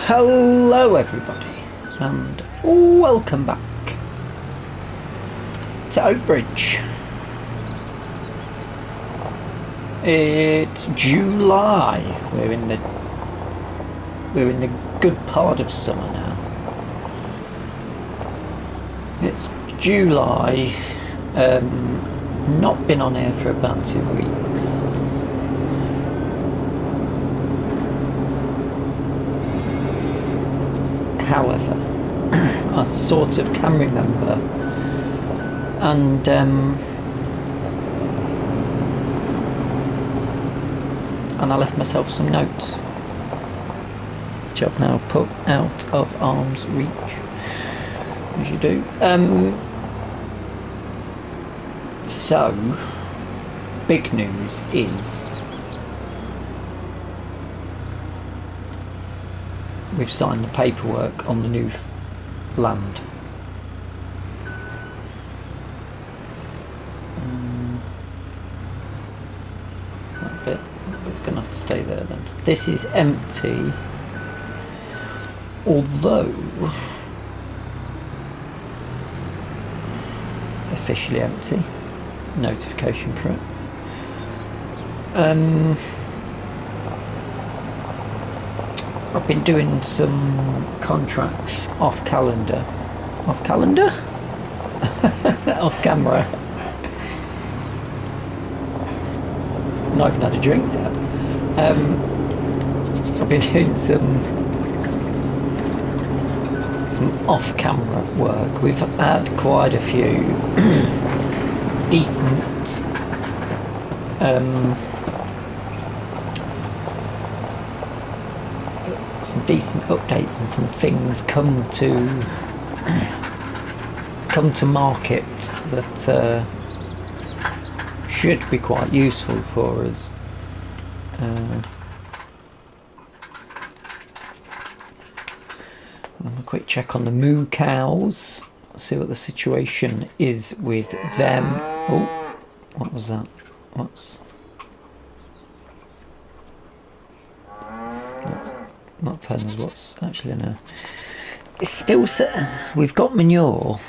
Hello everybody, and welcome back to Oakbridge. It's July. We're in the good part of summer now. It's July. Not been on air for about 2 weeks. However, I sort of can remember, and I left myself some notes, which I've now put out of arm's reach, as you do. So, big news is we've signed the paperwork on the new land. That bit, it's going to have to stay there then. This is empty, although officially empty. Notification for it. I've been doing some contracts off calendar. Off calendar? Off camera. Not even had a drink yet. I've been doing some off camera work. We've had quite a few decent some decent updates and some things come to market that should be quite useful for us. A quick check on the moo cows, see what the situation is with them. Oh, what was that? What's not telling us what's actually in there. It's still set. We've got manure.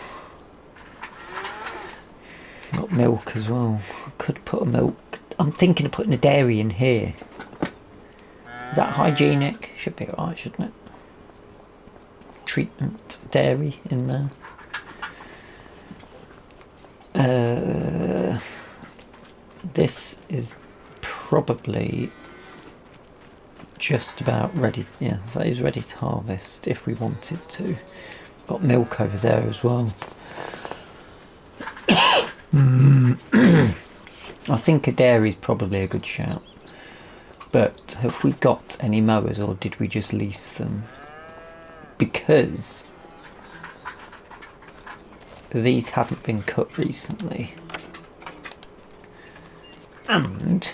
Got milk as well. I could put a milk. I'm thinking of putting a dairy in here. Is that hygienic? Should be alright, shouldn't it? Treatment dairy in there. This is probably just about ready. Yeah, that is ready to harvest if we wanted to. Got milk over there as well. I think a dairy is probably a good shout. But have we got any mowers, or did we just lease them? Because these haven't been cut recently. And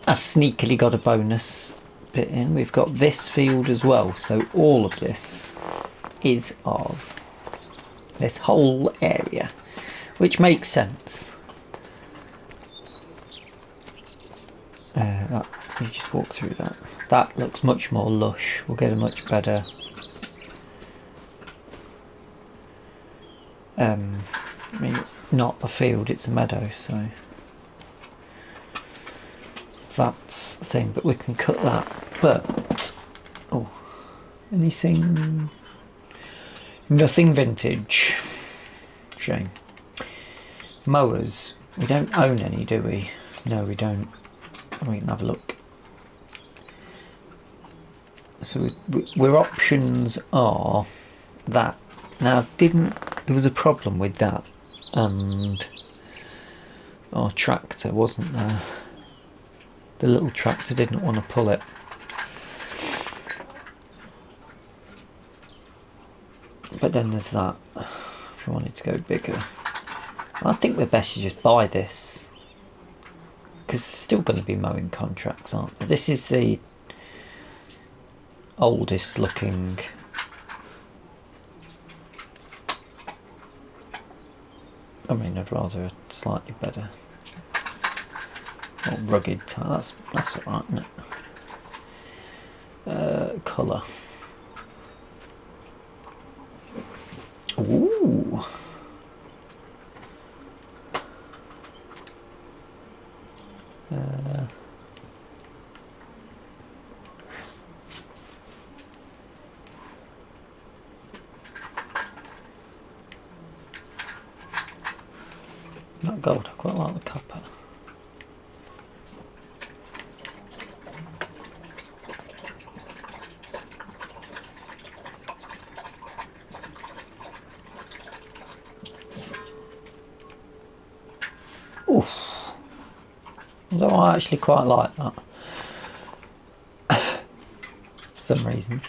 I sneakily got a bonus bit in. We've got this field as well, so all of this is ours. This whole area, which makes sense. You just walk through that. That looks much more lush. We'll get a much better I mean, it's not a field, it's a meadow, so that's the thing, but we can cut that. But oh, anything, nothing vintage. Shame. Mowers, we don't own any, do we? No, we don't. We can have a look. So where options are that. Now, there was a problem with that, and our tractor wasn't there. The little tractor didn't want to pull it. But then there's that. If we wanted to go bigger, I think we're best to just buy this, because there's still going to be mowing contracts, aren't there? This is the oldest looking. I mean, I'd rather a slightly better, more rugged type. That's alright, isn't it? Colour. Ooh. That gold, I quite like the copper. Oof. Although I actually quite like that. For some reason.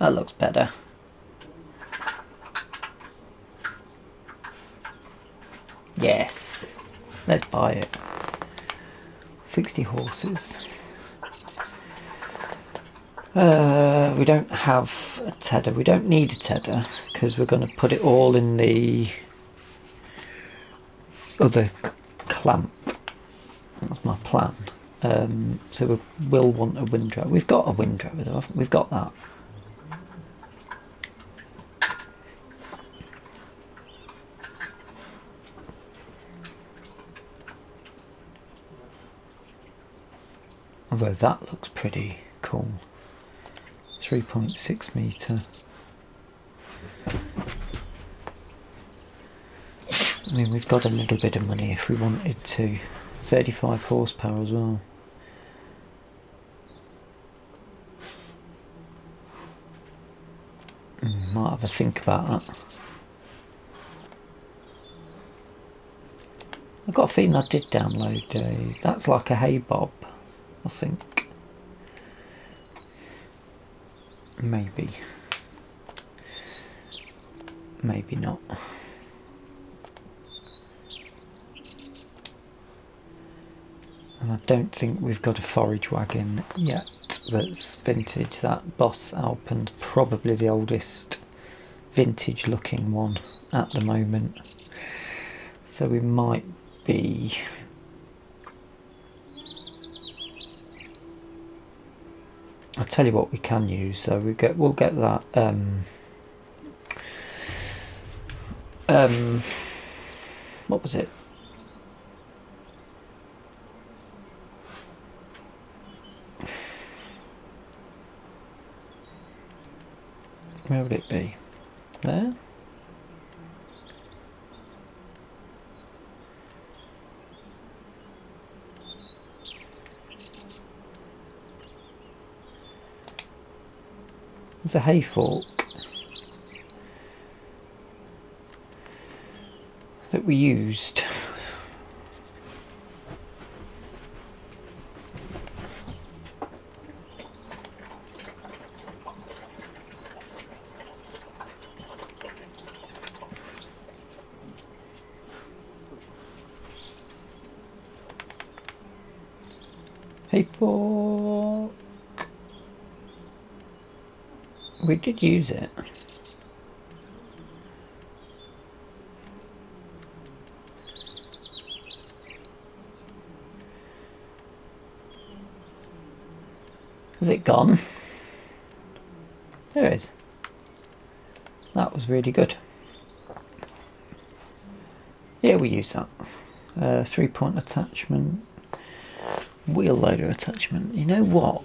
That looks better. Yes. Let's buy it. 60 horses. We don't have a tedder. We don't need a tedder because we're going to put it all in the other clamp. That's my plan. So we will want a windrow. We've got a windrow though, haven't we? We've got that. Although that looks pretty cool. 3.6 metre. I mean, we've got a little bit of money if we wanted to. 35 horsepower as well. Might have a think about that. I've got a feeling I did download that's like a hay bob, I think. Maybe. Maybe not. And I don't think we've got a forage wagon yet that's vintage. That Boss Alpen's probably the oldest vintage looking one at the moment. So we might be I'll tell you what we can use. So we'll get that what was it? Where would it be? There? There's a hay fork that we used. Hay fork. We did use it. Has it gone? There it is. That was really good. Yeah, we use that. 3-point attachment. Wheel loader attachment. You know what?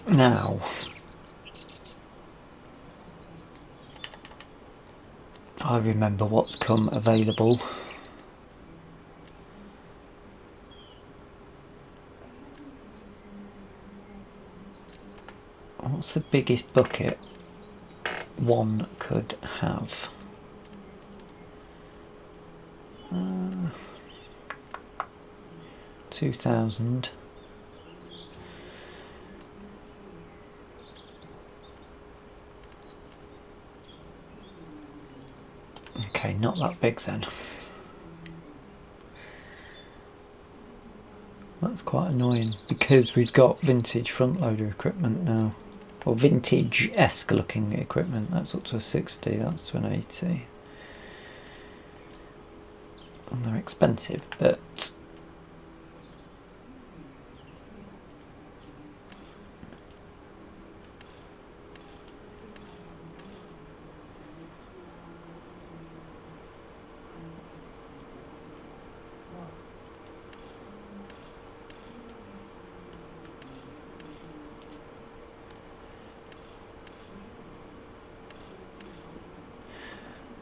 Now, I remember what's come available. What's the biggest bucket one could have? 2,000. Okay, not that big then. That's quite annoying because we've got vintage front loader equipment now, or vintage-esque looking equipment. That's up to a 60, that's to an 80. And they're expensive, but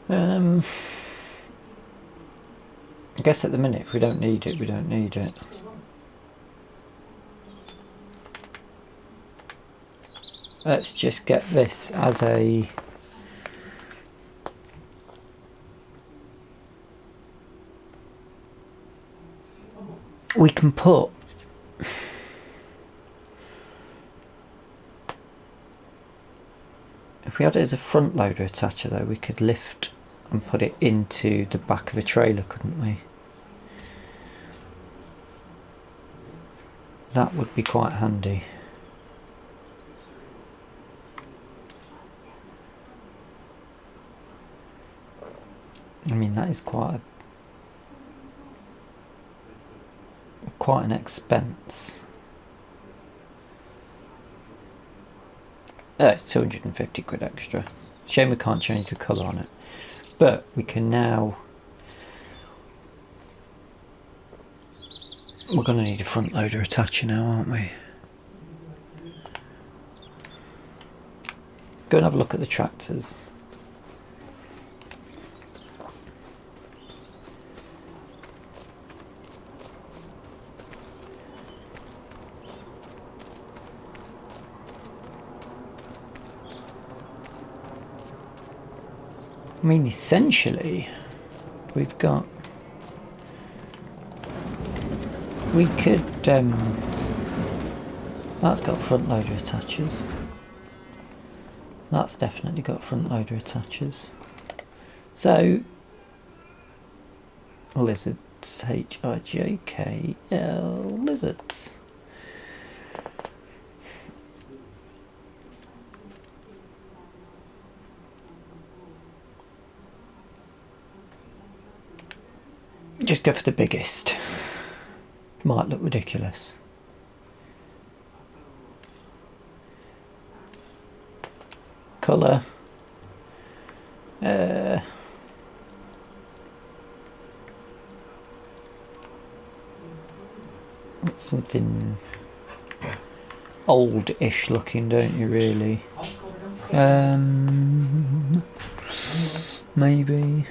I guess at the minute if we don't need it, we don't need it. Let's just get this as a we can put if we had it as a front loader attacher though, we could lift and put it into the back of a trailer, couldn't we? That would be quite handy. I mean, that is quite an expense. Oh, it's 250 quid extra. Shame we can't change the colour on it. But we can now... We're going to need a front loader attacher now, aren't we? Go and have a look at the tractors. I mean, essentially, we've got... We could... that's got front loader attachers. That's definitely got front loader attachers. So, lizards, H-I-J-K-L, lizards. Just go for the biggest. Might look ridiculous. Colour. It's something old-ish looking, don't you, really? Maybe.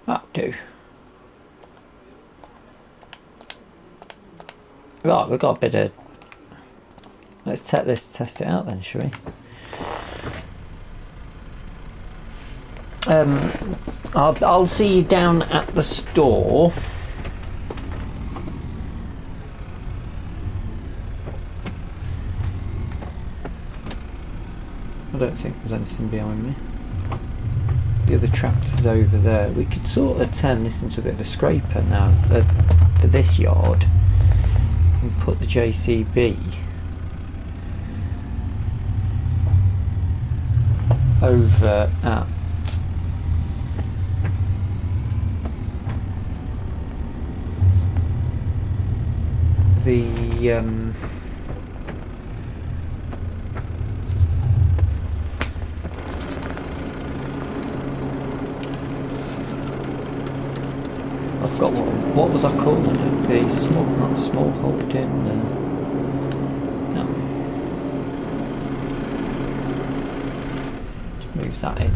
That'll do. Right, we've got a bit of... Let's test it out then, shall we? I'll see you down at the store. I don't think there's anything behind me. The other tractor's over there. We could sort of turn this into a bit of a scraper now for this yard and put the JCB over at the forgot what was I calling it? The small, not small holding. No. Just move that in.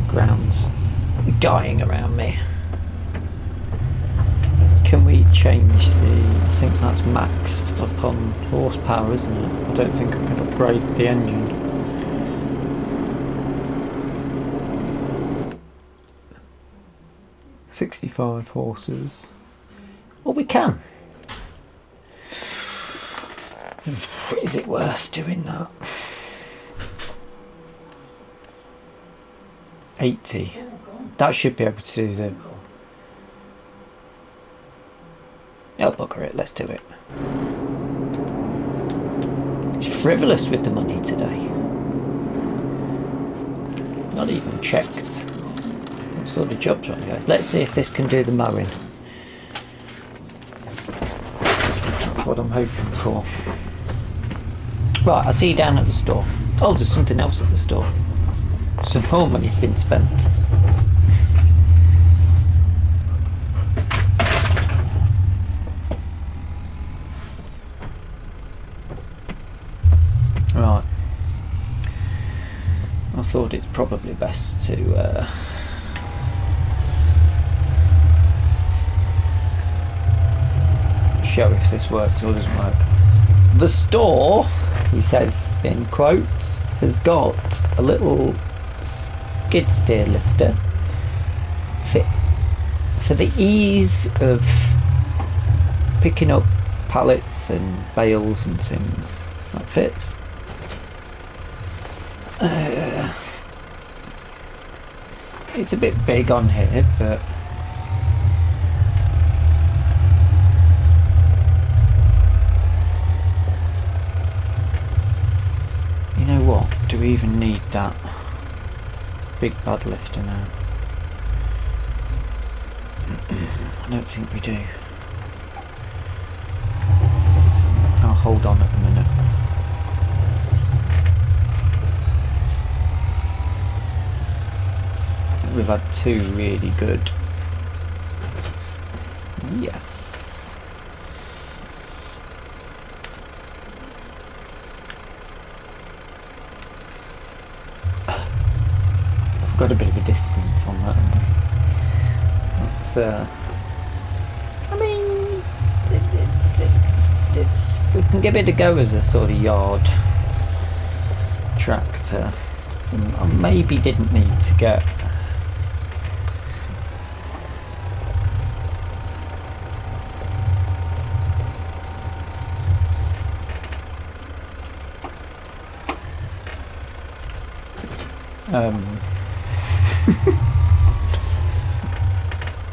Ground's dying around me. Can we change the? I think that's maxed up on horsepower, isn't it? I don't think I can upgrade the engine. 65 horses. Well, we can. Is it worth doing that? 80. That should be able to do the... Oh, bugger it, let's do it. It's frivolous with the money today. Not even checked what sort of jobs on go. Let's see if this can do the mowing. That's what I'm hoping for. Right, I'll see you down at the store. Oh, there's something else at the store. Some more money's been spent. Right. I thought it's probably best to show if this works or doesn't work. The store, he says in quotes, has got a little skid steer lifter for the ease of picking up pallets and bales and things. That fits. It's a bit big on here, but you know what? Do we even need that big bad lifter now? I don't think we do. I'll hold on at the minute. We've had two really good. Yes. I've got a bit of a distance on that. That's, I mean, we can give it a go as a sort of yard tractor. I maybe didn't need to get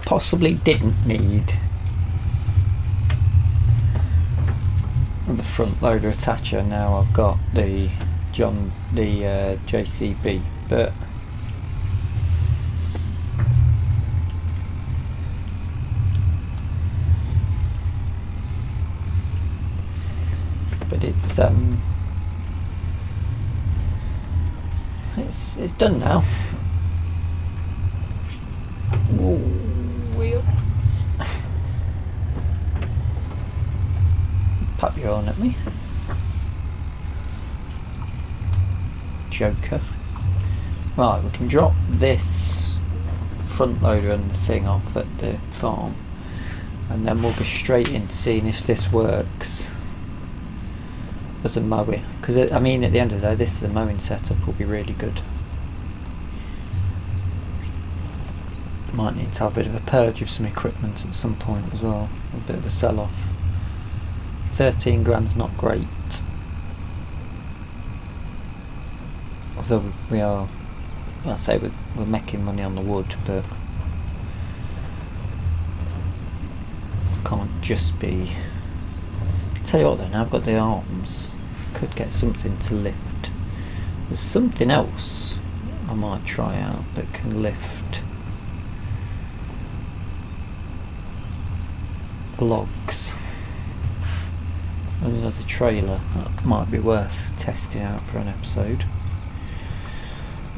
possibly didn't need the front loader attacher. Now I've got the JCB, but it's done now. Ooh, wheel. Pop your on at me. Joker. Right, we can drop this front loader and the thing off at the farm, and then we'll go straight into seeing if this works as a mower, because I mean, at the end of the day, this is a mowing setup will be really good. Might need to have a bit of a purge of some equipment at some point as well, a bit of a sell off. 13 grand's not great, although we are, I say we're making money on the wood, but can't just be. Tell you what then, I've got the arms, could get something to lift. There's something else I might try out that can lift logs. Another trailer that might be worth testing out for an episode.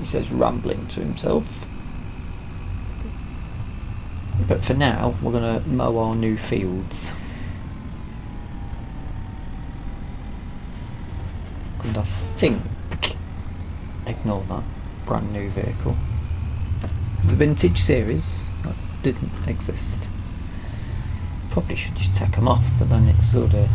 He says, rambling to himself. But for now, we're going to mow our new fields. And I think, ignore that brand new vehicle. The vintage series that didn't exist. Probably should just take them off, but then it's sort of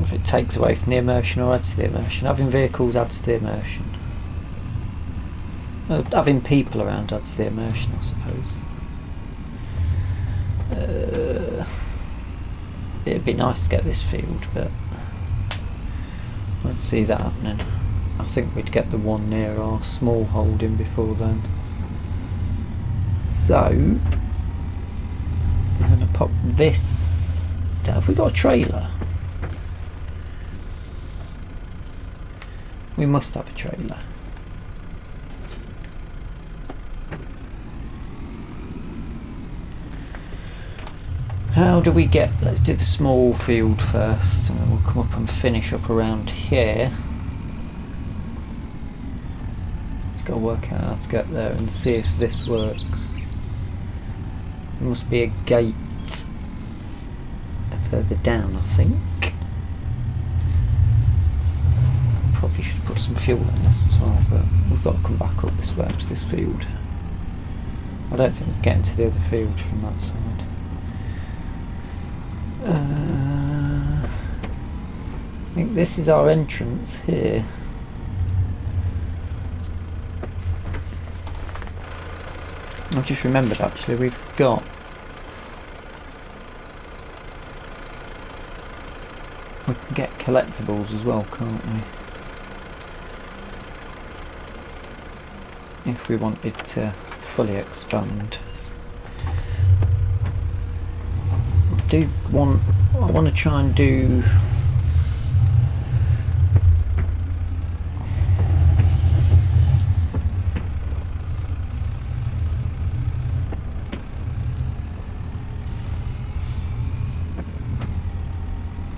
if it takes away from the immersion or adds to the immersion. Having vehicles adds to the immersion. Having people around adds to the immersion, I suppose. It'd be nice to get this field, but I don't see that happening. I think we'd get the one near our small holding before then. So I'm going to pop this. Have we got a trailer? We must have a trailer. How do we get, let's do the small field first, and then we'll come up and finish up around here. Just got to work out how to get there and see if this works. There must be a gate further down, I think. Probably should put some fuel in this as well, but we've got to come back up this way to this field. I don't think we're getting to the other field from that side. I think this is our entrance here. I've just remembered actually we can get collectibles as well, can't we? If we wanted to fully expand. I want to try and do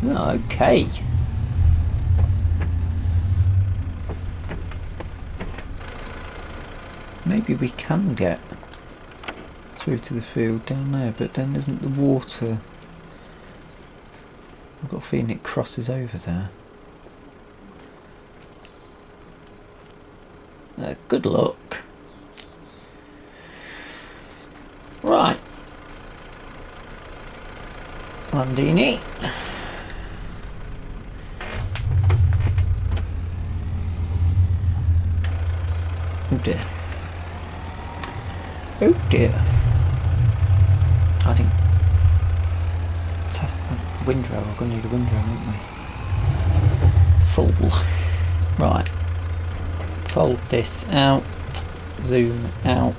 okay. Maybe we can get through to the field down there, but then isn't the water? I've got a feeling it crosses over there. Good luck. Right. Landini. Oh dear. Oh dear. I think test windrow. We're going to need a windrow, aren't we? Full. Right. Fold this out. Zoom out.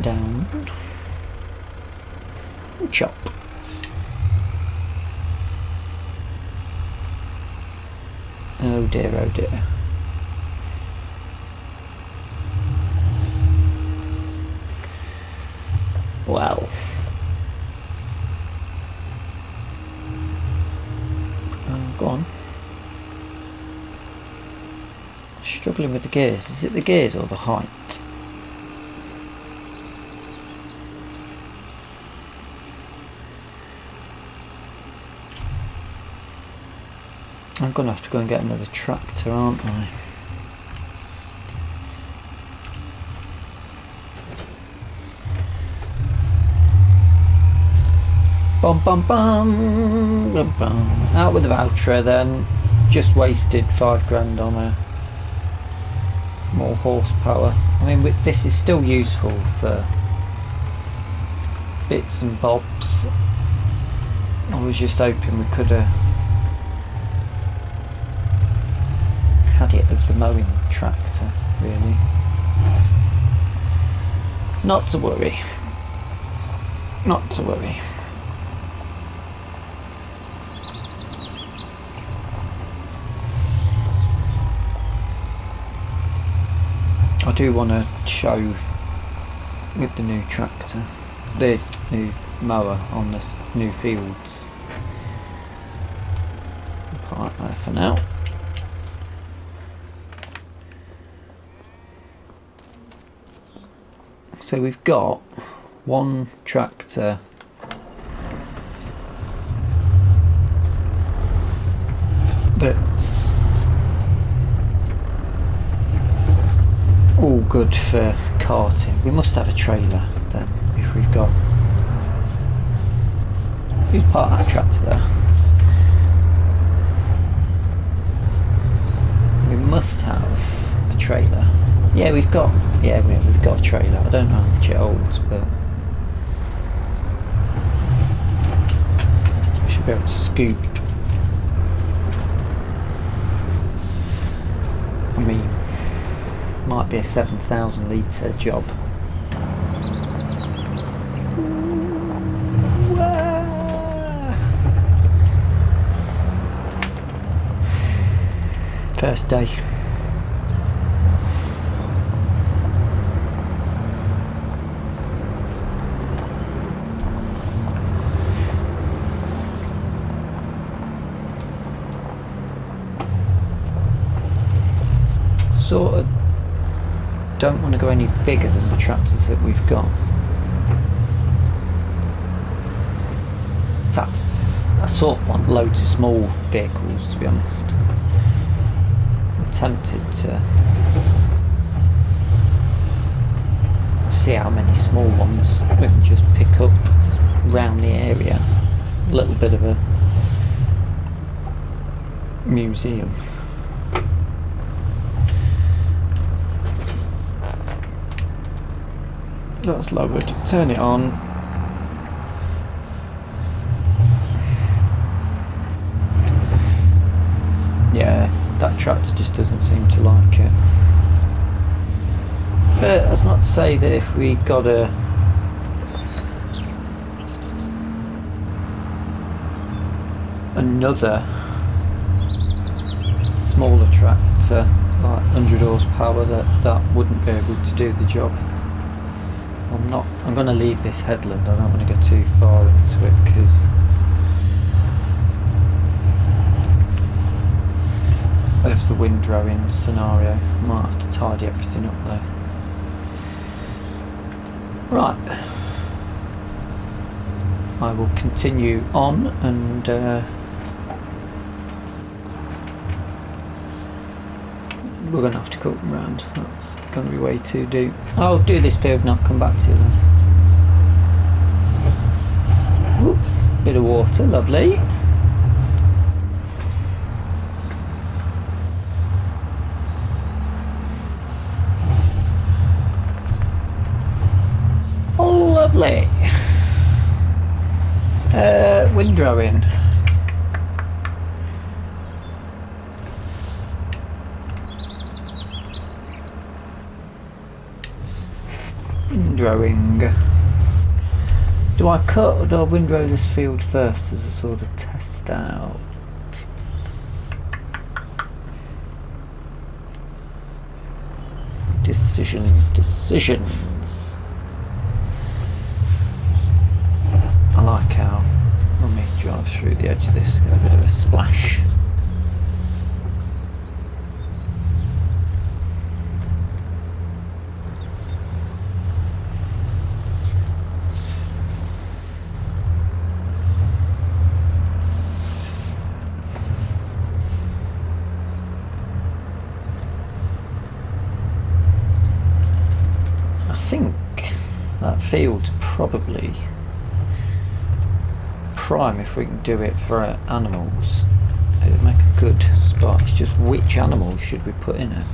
Down. And chop. Oh dear, oh dear. Well. Go on. Struggling with the gears. Is it the gears or the height? I'm going to have to go and get another tractor, aren't I? Bum bum bum, bum bum. Out with the voucher then. Just wasted £5 on a more horsepower. I mean, this is still useful for bits and bobs. I was just hoping we could have had it as the mowing tractor, really. Not to worry. Not to worry. I do want to show with the new tractor, the new mower on the new fields. park there for now. So we've got one tractor that's all good for carting. We must have a trailer then if we've got... Who's part of that tractor there? We must have a trailer. Yeah, we've got a trailer. I don't know how much it holds, but we should be able to scoop. I mean, might be a 7,000 litre job. First day. Sort of don't want to go any bigger than the tractors that we've got. In fact, I sort of want loads of small vehicles, to be honest. I'm tempted to see how many small ones we can just pick up around the area. A little bit of a museum. That's lowered. Turn it on. Yeah, that tractor just doesn't seem to like it. But that's not to say that if we got another smaller tractor, like 100 horsepower, that wouldn't be able to do the job. I'm going to leave this headland. I don't want to go too far into it because of the windrowing scenario. Might have to tidy everything up though. Right, I will continue on and we're going to have to cut them round. That's going to be way too deep. I'll do this field and I'll come back to you then. Ooh, bit of water, lovely. Oh, lovely. Windrowing. Windrowing. Do I cut or do I windrow this field first as a sort of test out? Decisions. I like how when we drive through the edge of this, get a bit of a splash. I think that field's probably prime if we can do it for animals. It would make a good spot. It's just which animals should we put in it?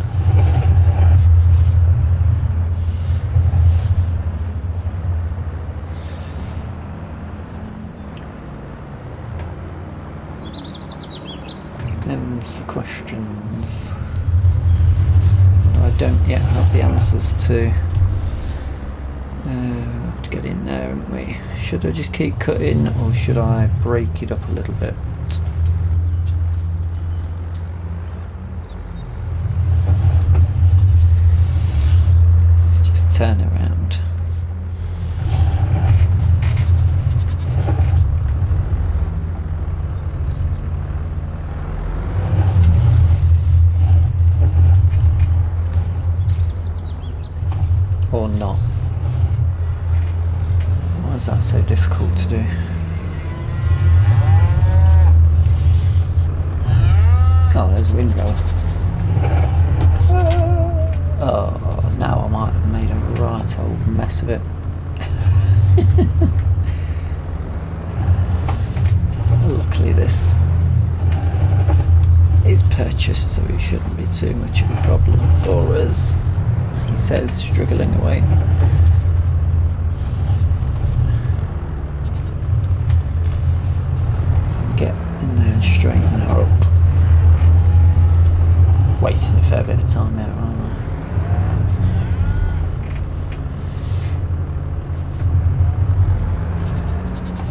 Them's the questions I don't yet have the answers to. Have to get in there, haven't we? Should I just keep cutting or should I break it up a little bit? Let's just turn around. mess of it. Luckily this is purchased, so it shouldn't be too much of a problem for us. He says, struggling away. Get in there and straighten her up. Wasting a fair bit of time there, aren't I?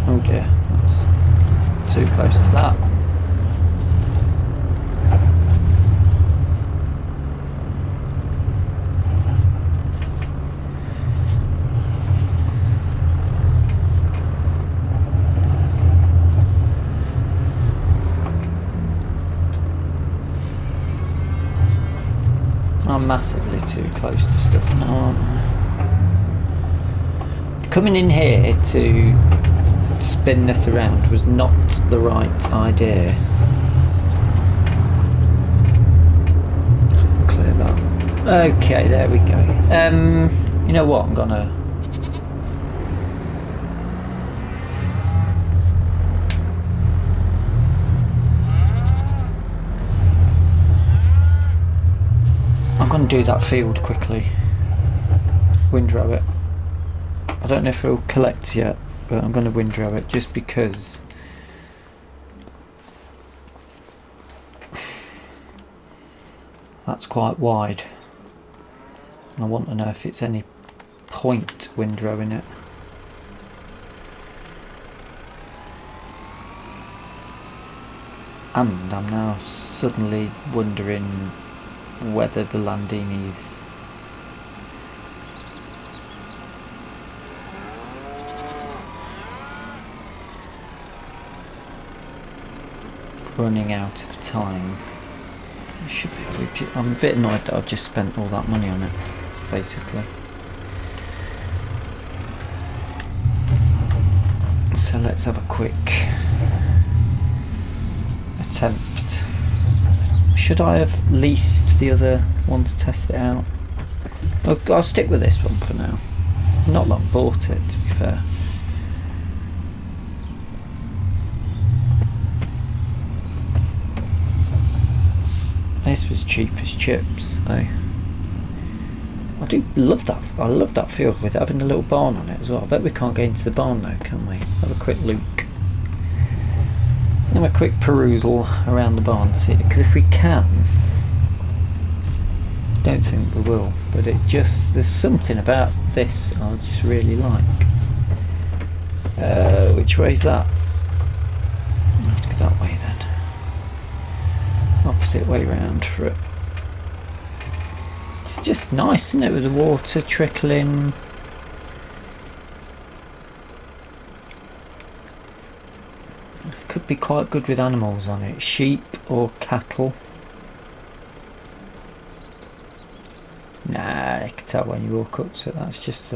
Oh dear, that's too close to that. I'm massively too close to stuff now, aren't I? Coming in here to spin this around was not the right idea. Clear that. Okay, there we go. You know what? I'm gonna do that field quickly. Windrow it. I don't know if it'll collect yet, but I'm going to windrow it just because that's quite wide. And I want to know if it's any point windrowing it. And I'm now suddenly wondering whether the Landini's running out of time. It should be. I'm a bit annoyed that I've just spent all that money on it, basically. So let's have a quick attempt. Should I have leased the other one to test it out? I'll stick with this one for now. Not long bought it, to be fair. This was cheap as chips, though. I do love that. I love that field with having a little barn on it as well. I bet we can't get into the barn though, can we? Have a quick look. Have a quick perusal around the barn, see, because if we can, I don't think we will, but there's something about this I just really like. Which way is that? I'll have to go that way then. Opposite way round for it. It's just nice, isn't it, with the water trickling. Could be quite good with animals on it, sheep or cattle. Nah, you can tell when you walk up to it, that's just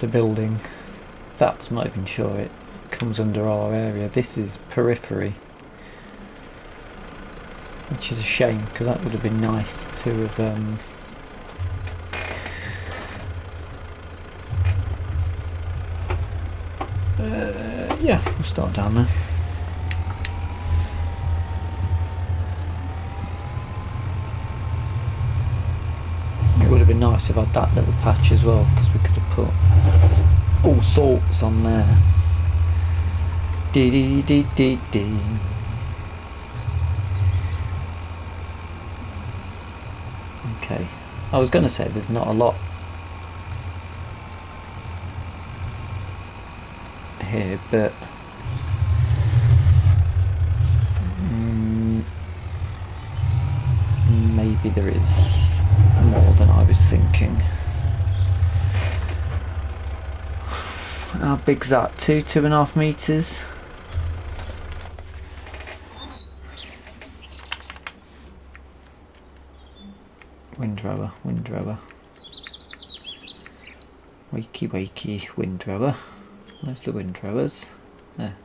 a building. That's, I'm not even sure it comes under our area. This is periphery, which is a shame because that would have been nice to have yeah, we'll start down there. It would have been nice if I had that little patch as well, because we could have put all sorts on there. Dee dee dee dee dee. Okay, I was going to say there's not a lot here, but maybe there is more than I was thinking. How big's that? 2.5 meters? Windrower, windrower. Wakey wakey windrower. Where's the windrowers? There.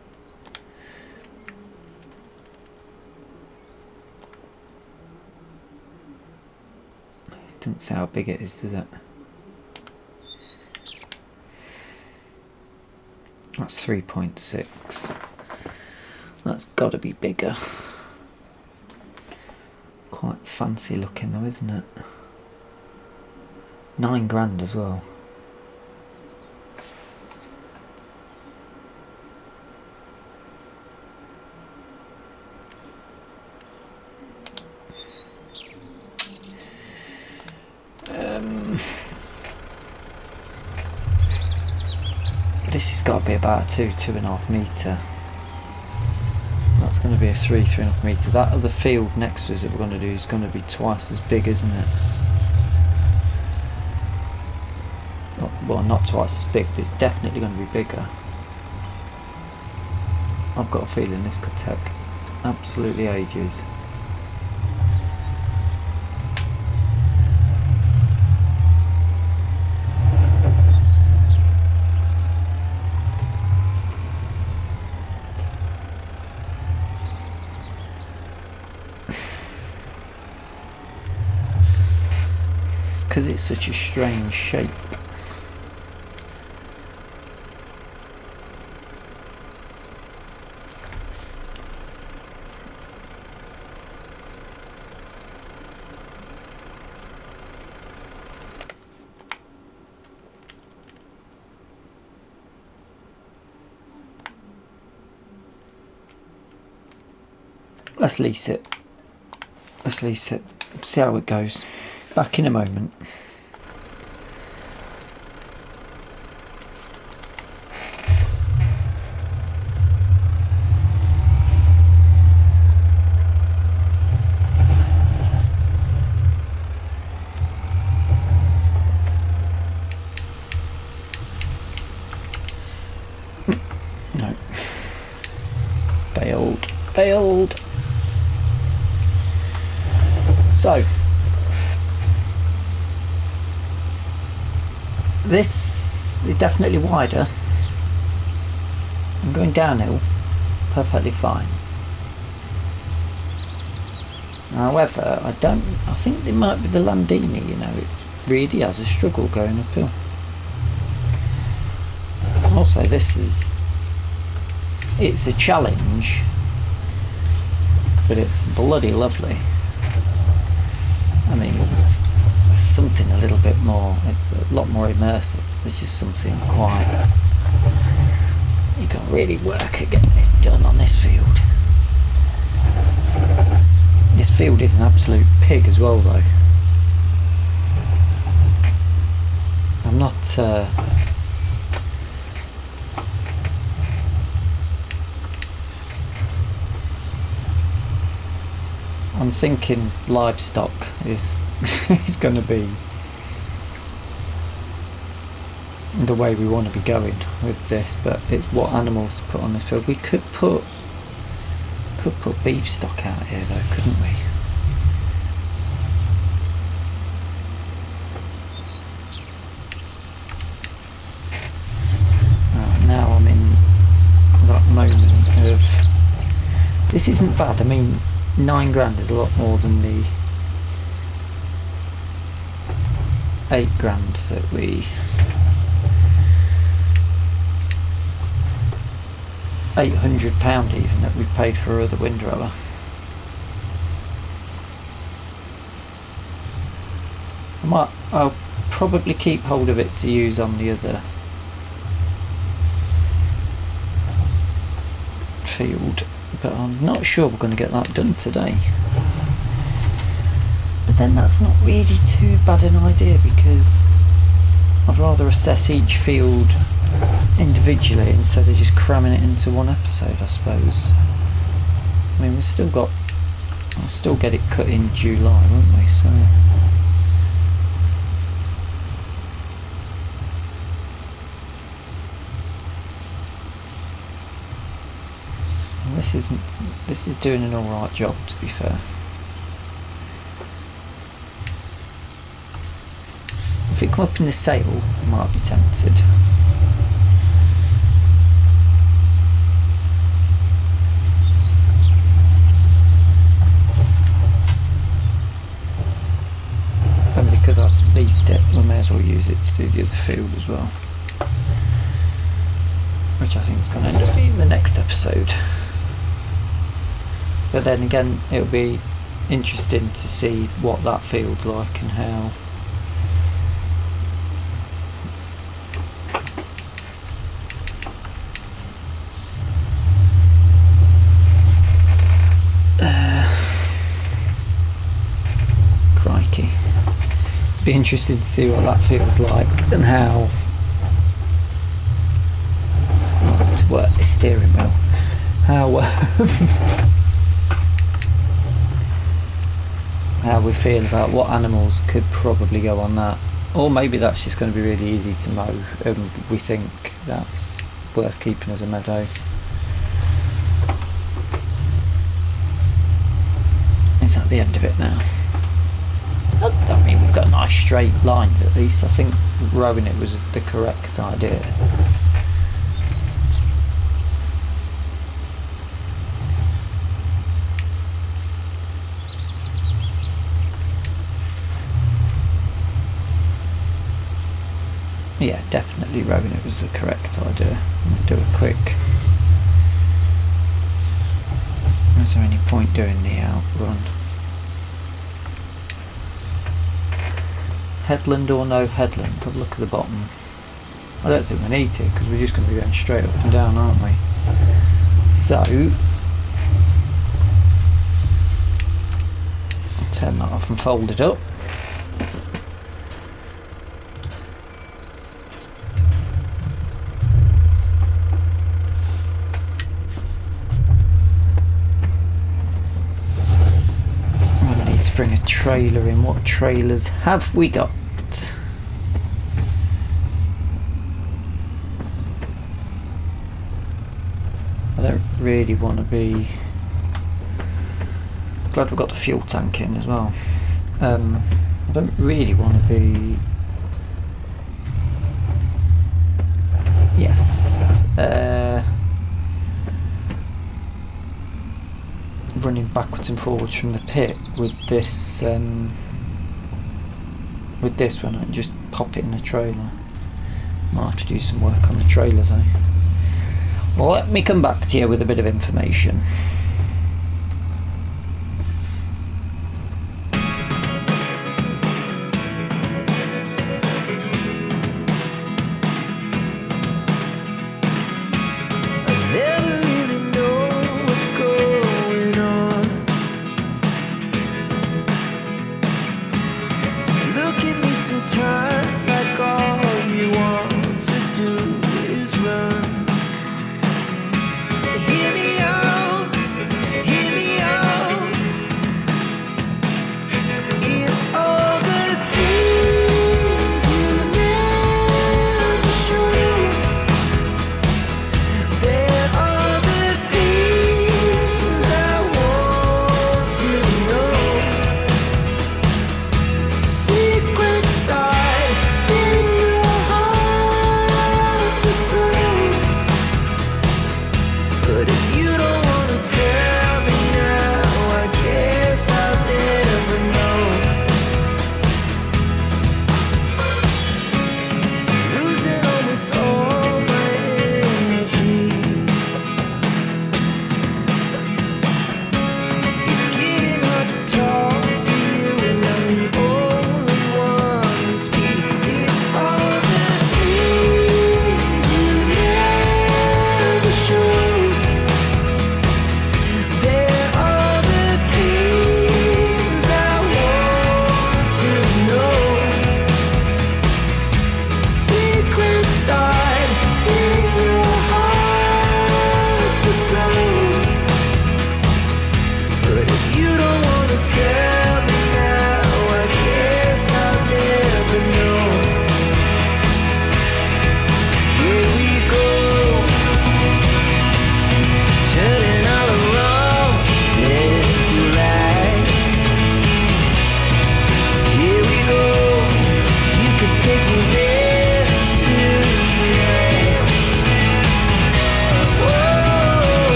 It doesn't say how big it is, does it? That's 3.6. That's got to be bigger. Quite fancy looking though, isn't it? 9 grand as well. This has got to be about a 2.5 metre. That's going to be a 3.5 metre. That other field next to us that we're going to do is going to be twice as big, isn't it? Well, not twice as big, but it's definitely going to be bigger. I've got a feeling this could take absolutely ages. Because it's such a strange shape. Let's lease it. Let's lease it. See how it goes. Back in a moment. No. Failed. So, this is definitely wider. I'm going downhill perfectly fine. However, I think it might be the Landini, you know, it really has a struggle going uphill. Also, it's a challenge, but it's bloody lovely. I mean, something a little bit more, it's a lot more immersive. There's just something quite, you can really work at getting this done on this field. This field is an absolute pig as well though. I'm not I'm thinking livestock is is going to be the way we want to be going with this, but it's what animals to put on this field. We could put beef stock out here though, couldn't we? Now I'm in that moment of, this isn't bad. I mean, 9 grand is a lot more than the 8 grand that we, £800 even, that we paid for our other windrower. I'll probably keep hold of it to use on the other field, but I'm not sure we're going to get that done today. But then that's not really too bad an idea, because I'd rather assess each field individually instead of just cramming it into one episode, I suppose. I mean, I'll still get it cut in July, won't we? So this is doing an alright job, to be fair. If it come up in the sale, I might be tempted. And because I've leased it, we may as well use it to do the other field as well. which I think is going to end up being the next episode. But then again, it'll be interesting to see what that feels like and how crikey. Be interested to see what that feels like and how to work this steering wheel. How we feel about what animals could probably go on that, or maybe that's just going to be really easy to mow and we think that's worth keeping as a meadow. Is that the end of it now? I mean, we've got nice straight lines at least. I think rowing it was the correct idea. Yeah, definitely rowing it was the correct idea. I'll do a quick. Is there any point doing the outrun? Headland or no headland? Have a look at the bottom. I don't think we need to because we're just going to be going straight up and down, aren't we? So I'll turn that off and fold it up. Bring a trailer in. What trailers have we got? I don't really want to be. Glad we've got the fuel tank in as well. I don't really want to be. Yes. Running backwards and forwards from the pit with this one, I just pop it in the trailer. Might have to do some work on the trailers, eh? Well, let me come back to you with a bit of information.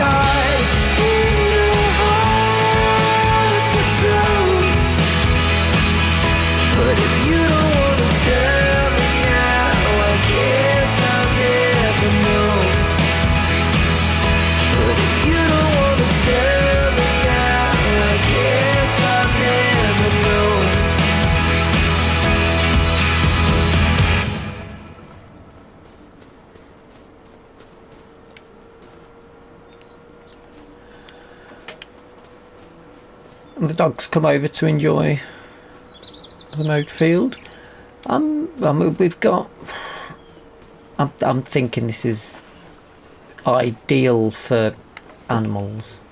die in your heart so slow. But if you don't wanna tell me now, I guess I'll never know. But if you don't wanna tell me now, I guess I'll never know. And the dogs come over to enjoy the mowed field. I mean, we've got. I'm thinking this is ideal for animals.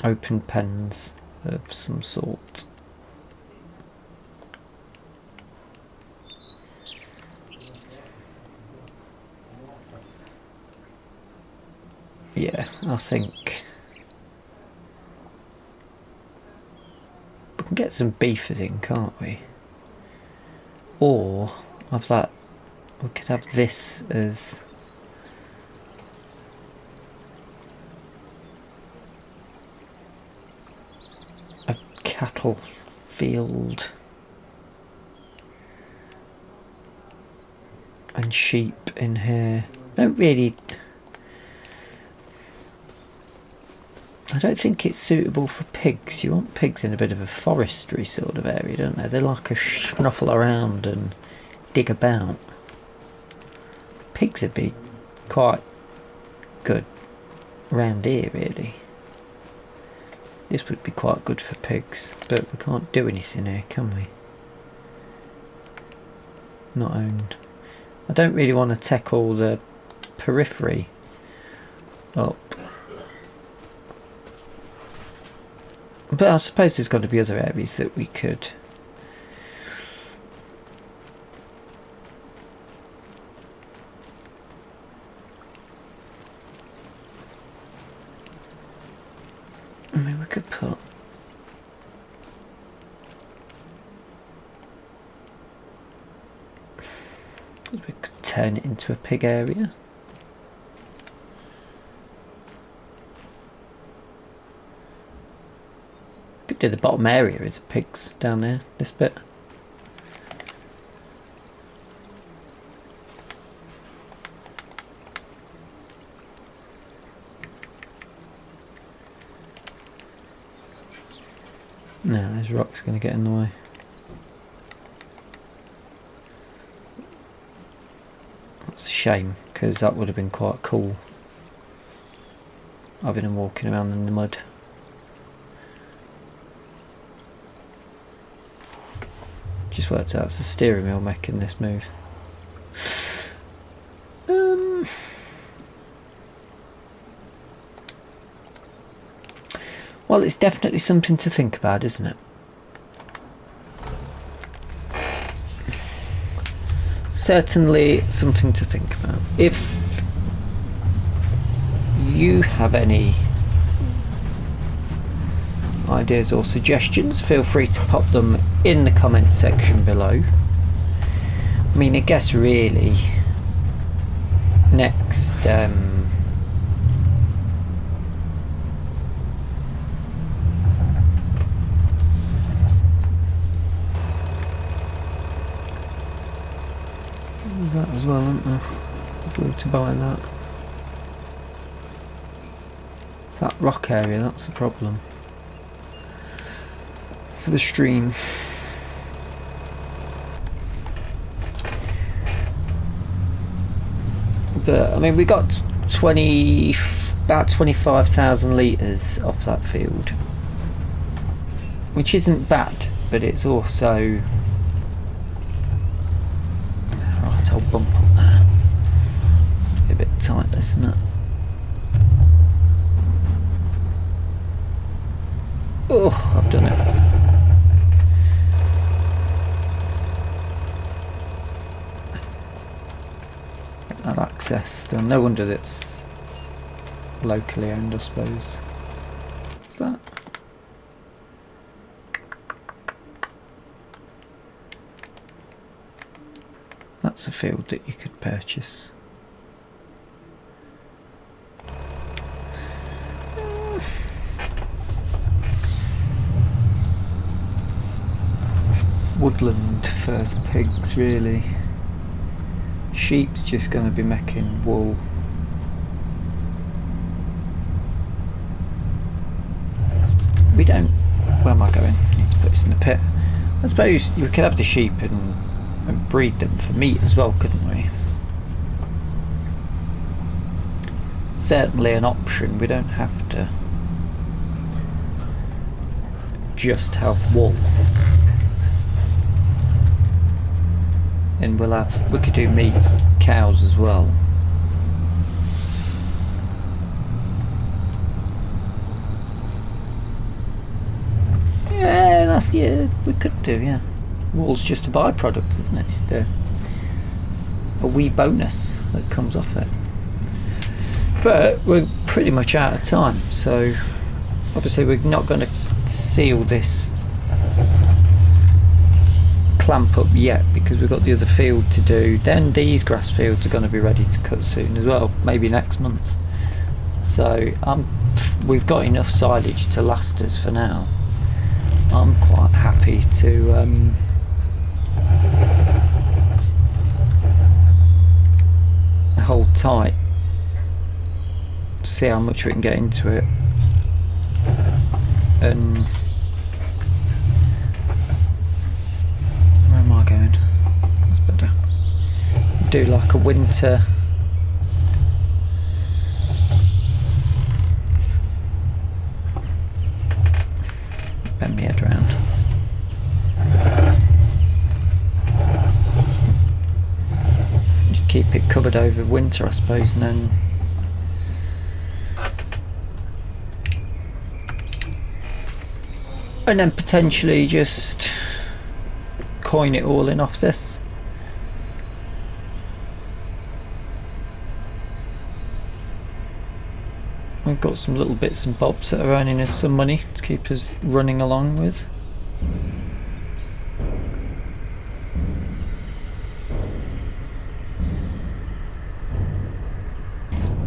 Open pens of some sort. Yeah, I think we can get some beefers in, can't we? Or have that. We could have this as a cattle field and sheep in here. Don't really. I don't think it's suitable for pigs. You want pigs in a bit of a forestry sort of area, don't they? They like to snuffle around and dig about. Pigs would be quite good around here, really. This would be quite good for pigs, but we can't do anything here, can we? Not owned. I don't really want to take all the periphery up. But I suppose there's got to be other areas that we could. I mean, we could put. We could turn it into a pig area. Could do the bottom area is pigs down there, this bit. No, there's rocks going to get in the way. That's a shame, because that would have been quite cool. Having them walking around in the mud. Just worked out it's a steering wheel making this move. Well, it's definitely something to think about, isn't it? Certainly something to think about. If you have any ideas or suggestions, feel free to pop them in the comment section below. I mean, I guess really next there's that as well, isn't there? If we were to buy that. That rock area, that's the problem. For the stream. But I mean, we got about 25,000 litres off that field, which isn't bad, but it's also right. I'll bump up there. A bit tight, isn't it? Oh, I've done it. That access done. No wonder that's locally owned, I suppose. What's that? That's a field that you could purchase. Woodland for the pigs, really. Sheep's just going to be making wool. We don't... Where am I going? I need to put this in the pit. I suppose we could have the sheep and breed them for meat as well, couldn't we? Certainly an option. We don't have to just have wool. And we could do meat, cows as well. Yeah, we could do, yeah. Wool's just a byproduct, isn't it? Just a wee bonus that comes off it. But we're pretty much out of time, so obviously we're not going to seal this clamp up yet because we've got the other field to do. Then these grass fields are going to be ready to cut soon as well, maybe next month. So we've got enough silage to last us for now. I'm quite happy to hold tight, see how much we can get into it, and where am I going? That's better. Do like a winter bend my head around. Just keep it covered over winter, I suppose, and then potentially just coin it all in off this. We've got some little bits and bobs that are earning us some money to keep us running along with.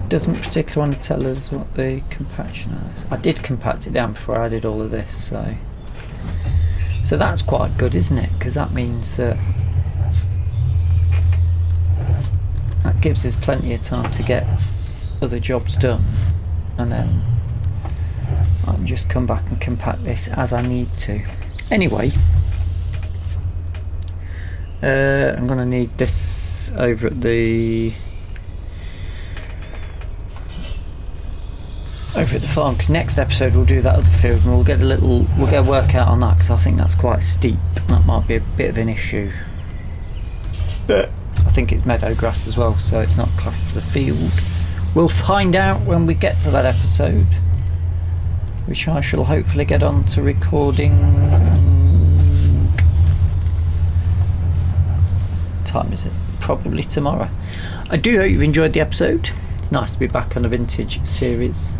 Doesn't particularly want to tell us what the compaction is. I did compact it down before I did all of this, so that's quite good, isn't it? Because that means that gives us plenty of time to get other jobs done, and then I can just come back and compact this as I need to. Anyway, I'm going to need this over at the farm, because next episode we'll do that other field and we'll get a workout on that, because I think that's quite steep. That might be a bit of an issue, but I think it's meadow grass as well, so it's not classed as a field. We'll find out when we get to that episode, which I shall hopefully get on to recording. What time is it? Probably tomorrow. I do hope you've enjoyed the episode. It's nice to be back on a vintage series.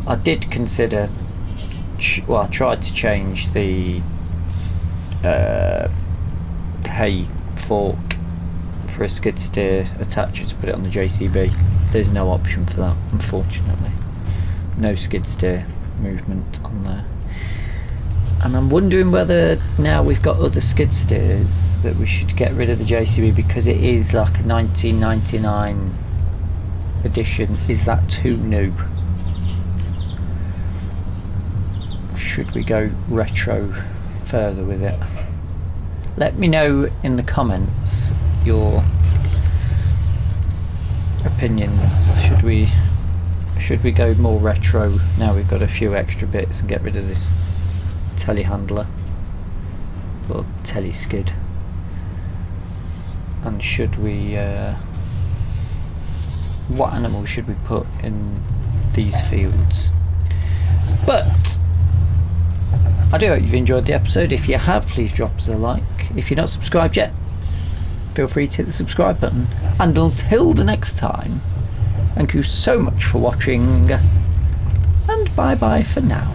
I did consider, I tried to change the hay fork for a skid steer attacher to put it on the JCB. There's no option for that, unfortunately. No skid steer movement on there. And I'm wondering whether now we've got other skid steers that we should get rid of the JCB, because it is like a 1999 edition. Is that too new? Should we go retro further with it? Let me know in the comments your opinions. Should we go more retro now we've got a few extra bits and get rid of this telehandler or teleskid? And should we what animals should we put in these fields? But I do hope you've enjoyed the episode. If you have, please drop us a like. If you're not subscribed yet, feel free to hit the subscribe button. And until the next time, thank you so much for watching, and bye bye for now.